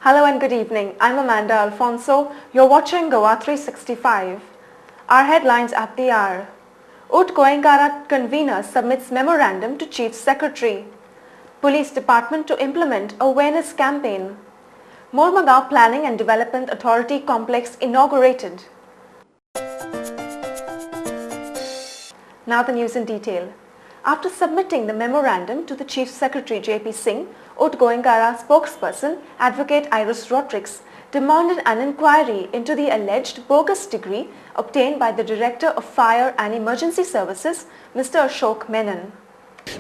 Hello and good evening. I'm Amanda Alfonso. You're watching Goa 365. Our headlines at the hour. Ut Goengara convener submits memorandum to Chief Secretary. Police Department to implement awareness campaign. Mormugao Planning and Development Authority complex inaugurated. Now the news in detail. After submitting the memorandum to the Chief Secretary J.P. Singh, Ut Goengara spokesperson Advocate Iris Rodrigues demanded an inquiry into the alleged bogus degree obtained by the Director of Fire and Emergency Services, Mr. Ashok Menon.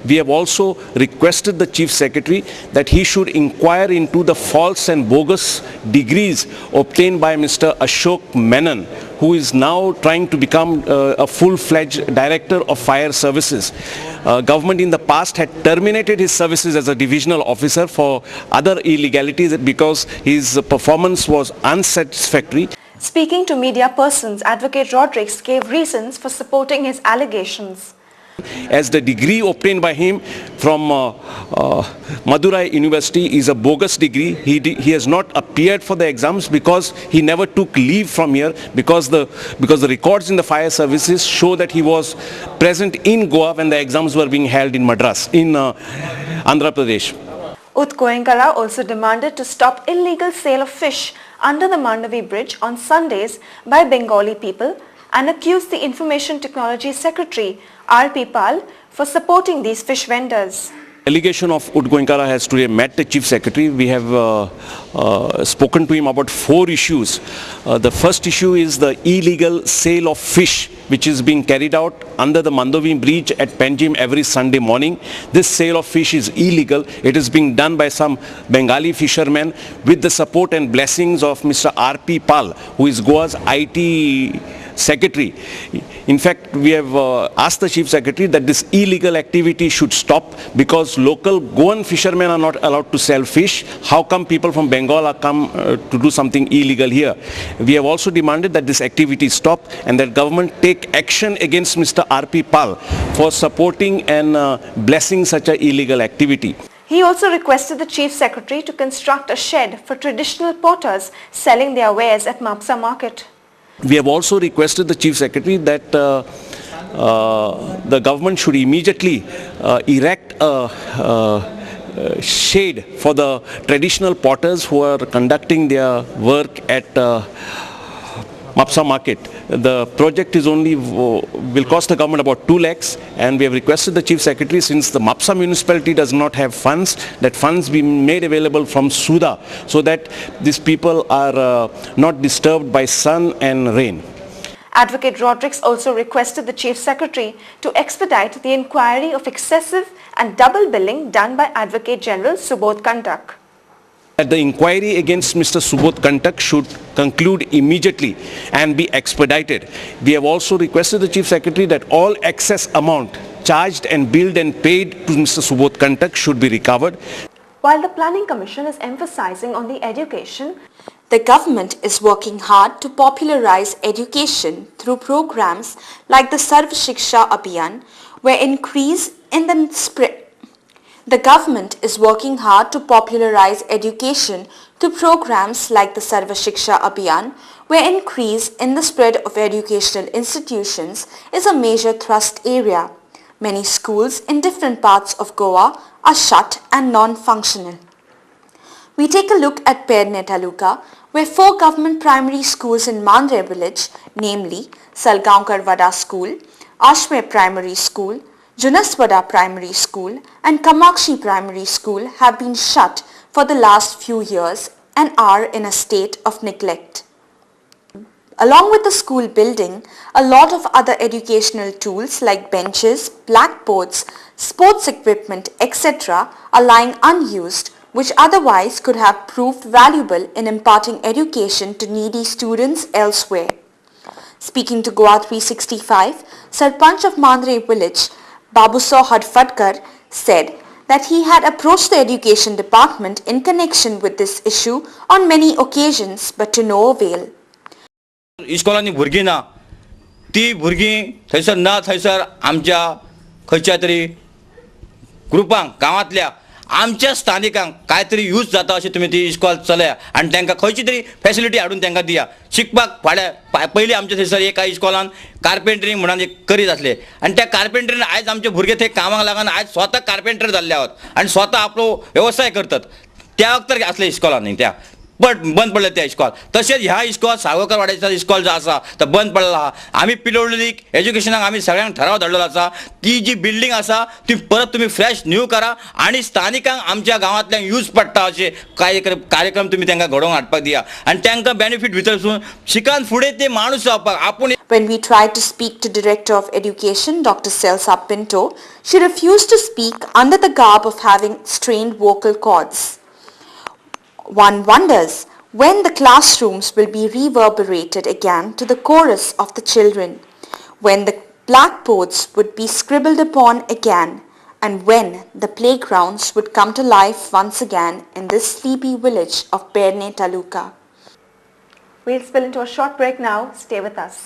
We have also requested the Chief Secretary that he should inquire into the false and bogus degrees obtained by Mr. Ashok Menon, who is now trying to become a full-fledged Director of Fire Services. Government in the past had terminated his services as a divisional officer for other illegalities because his performance was unsatisfactory. Speaking to media persons, Advocate Rodrigues gave reasons for supporting his allegations. As the degree obtained by him from Madurai University is a bogus degree. He has not appeared for the exams because he never took leave from here because the records in the fire services show that he was present in Goa when the exams were being held in Madras, in Andhra Pradesh. Ut Goengara also demanded to stop illegal sale of fish under the Mandavi Bridge on Sundays by Bengali people and accused the Information Technology Secretary R.P. Pal for supporting these fish vendors. Allegation of Ut Goengara has today met the Chief Secretary. We have spoken to him about 4 issues. The first issue is the illegal sale of fish which is being carried out under the Mandavi Bridge at Panjim every Sunday morning. This sale of fish is illegal. It is being done by some Bengali fishermen with the support and blessings of Mr. R.P. Pal, who is Goa's IT Secretary. In fact, we have asked the Chief Secretary that this illegal activity should stop because local Goan fishermen are not allowed to sell fish. How come people from Bengal are come to do something illegal here? We have also demanded that this activity stop and that government take action against Mr. R.P. Pal for supporting and blessing such an illegal activity. He also requested the Chief Secretary to construct a shed for traditional potters selling their wares at Mapsa Market. We have also requested the Chief Secretary that the government should immediately erect a shade for the traditional potters who are conducting their work at Mapsa Market. The project is only will cost the government about 2 lakhs, and we have requested the Chief Secretary, since the Mapsa municipality does not have funds, that funds be made available from Suda so that these people are not disturbed by sun and rain. Advocate Rodrigues also requested the Chief Secretary to expedite the inquiry of excessive and double billing done by Advocate General Subodh Kantak. That the inquiry against Mr. Subodh Kantak should conclude immediately and be expedited. We have also requested the Chief Secretary that all excess amount charged and billed and paid to Mr. Subodh Kantak should be recovered. While the Planning Commission is emphasizing on the education, the government is working hard to popularize education through programs like the Sarv Shiksha Abhiyan, where increase in the spread. The government is working hard to popularize education through programs like the Sarva Shiksha Abhiyan, where increase in the spread of educational institutions is a major thrust area. Many schools in different parts of Goa are shut and non-functional. We take a look at Perne Taluka, where 4 government primary schools in Mandre village, namely Salgaonkar Vada School, Ashme Primary School, Junaswada Primary School and Kamakshi Primary School have been shut for the last few years and are in a state of neglect. Along with the school building, a lot of other educational tools like benches, blackboards, sports equipment, etc. are lying unused, which otherwise could have proved valuable in imparting education to needy students elsewhere. Speaking to Goa 365, Sarpanch of Mandre village, Babusaw Hadfadkar said that he had approached the education department in connection with this issue on many occasions but to no avail. इस्कॉलांनी भुरगीं ना ती भुरगीं थंयसर ना थंयसर आमच्या खंयच्या तरी ग्रुपांक गांवांतल्या आमच्या स्थानिकांक काय तरी यूज जाता अशें तुमी ती इस्कॉल चलया आनी तांकां खंयची तरी फॅसिलिटी हाडून तांकां दिया. शिकपाक फाल्यां पयलीं आमच्या थंयसर एका इस्कॉलान कार्पेंटरींग म्हणून एक करीत आसले आनी त्या कार्पेंटरीन आयज आमचे भुरगे थंय कामाक लागून आयज स्वता कार्पेंटर जाल्ले आहात आनी स्वता आपलो वेवसाय करतात. त्या वक्तार आसले इस्कॉलांनी त्या बट बंद पडले त्या इस्कॉल. तशेंच ह्या इस्कॉल सावरकर वाड्याचा इस्कॉल जो आसा तो बंद पडला आहा. आमी पिलोवलीक एज्युकेशनाक आमी सगळ्यांक ठराव धाडलेलो आसा ती जी बिल्डींग आसा ती परत तुमी फ्रेश न्यू करा आनी स्थानिकांक आमच्या गांवांतल्यान यूज पडटा अशे कार्यक्रम तुमी तांकां घडोवन हाडपाक दिया आनी तांकां बेनिफीट भितर शिकान फुडें ते माणूस जावपाक आपूण. When we tried to speak to Director of Education, Dr. Celsa Pinto, she refused to speak under the garb of having strained vocal cords. One wonders when the classrooms will be reverberated again to the chorus of the children, when the blackboards would be scribbled upon again, and when the playgrounds would come to life once again in this sleepy village of Berne Taluka. We'll spill into a short break now. Stay with us.